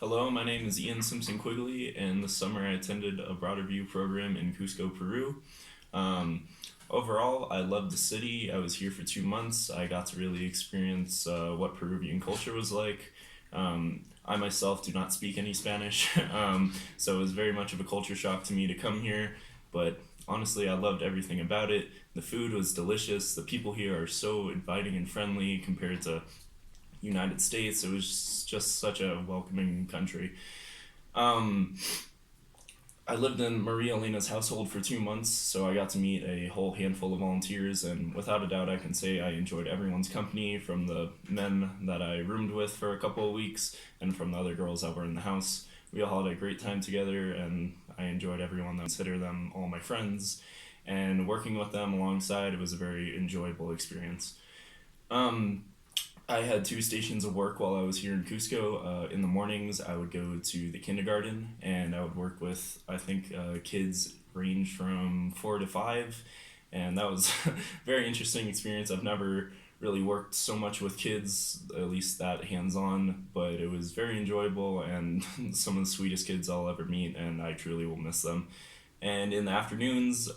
Hello, my name is Ian Simpson Quigley, and this summer I attended a Broader View program in Cusco, Peru. Um, Overall, I loved the city. I was here for 2 months. I got to really experience what Peruvian culture was like. I myself do not speak any Spanish, so it was very much of a culture shock to me to come here, but honestly, I loved everything about it. The food was delicious. The people here are so inviting and friendly compared to United States. It was just such a welcoming country. Um, I lived in Maria Elena's household for 2 months, so I got to meet a whole handful of volunteers, and without a doubt, I can say I enjoyed everyone's company, from the men that I roomed with for a couple of weeks and from the other girls that were in the house. We all had a great time together, and I enjoyed everyone. I consider them all my friends, and working with them alongside, it was a very enjoyable experience. Um, I had two stations of work while I was here in Cusco. In the mornings, I would go to the kindergarten and I would work with, I think, kids range from 4 to 5. And that was a very interesting experience. I've never really worked so much with kids, at least that hands on, but it was very enjoyable and some of the sweetest kids I'll ever meet, and I truly will miss them. And in the afternoons,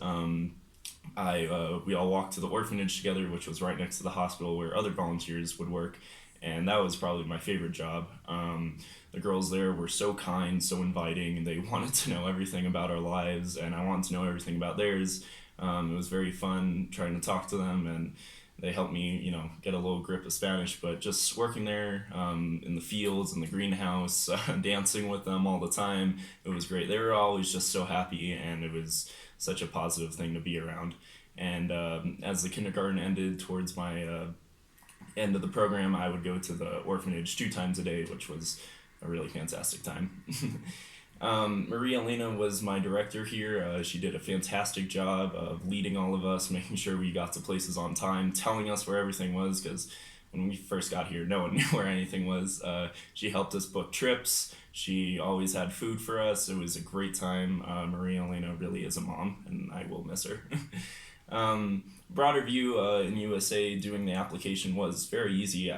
I we all walked to the orphanage together, which was right next to the hospital where other volunteers would work, and that was probably my favorite job. The girls there were so kind, so inviting, and they wanted to know everything about our lives, and I wanted to know everything about theirs. It was very fun trying to talk to them, and they helped me, get a little grip of Spanish. But just working there in the fields, in the greenhouse, dancing with them all the time, it was great. They were always just so happy, and it was such a positive thing to be around. And as the kindergarten ended, towards my end of the program, I would go to the orphanage 2 times a day, which was a really fantastic time. Maria Elena was my director here. She did a fantastic job of leading all of us, making sure we got to places on time, telling us where everything was, because when we first got here, no one knew where anything was. She helped us book trips. She always had food for us. It was a great time. Maria Elena really is a mom, and I will miss her. Broader View in USA, doing the application was very easy.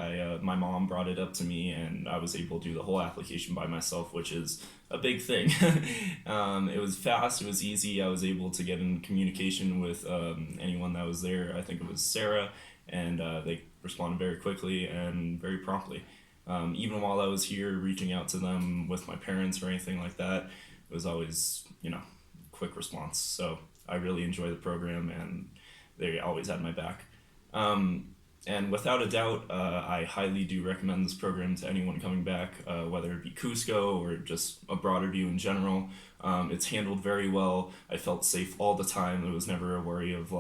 My mom brought it up to me, and I was able to do the whole application by myself, which is a big thing. It was fast, it was easy. I was able to get in communication with anyone that was there. I think it was Sarah, and they responded very quickly and very promptly. Even while I was here, reaching out to them with my parents or anything like that, it was always, quick response. So I really enjoy the program, and they always had my back. And without a doubt, I highly do recommend this program to anyone coming back, whether it be Cusco or just a Broader View in general. It's handled very well. I felt safe all the time. There was never a worry of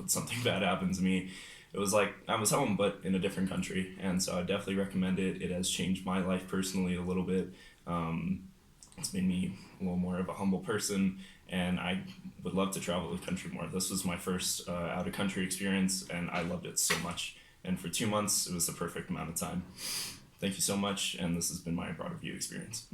something bad happened to me. It was like I was home, but in a different country. And so I definitely recommend it. It has changed my life personally a little bit. It's made me a little more of a humble person, and I would love to travel the country more. This was my first out of country experience, and I loved it so much. And for 2 months, it was the perfect amount of time. Thank you so much, and this has been my Broader View experience.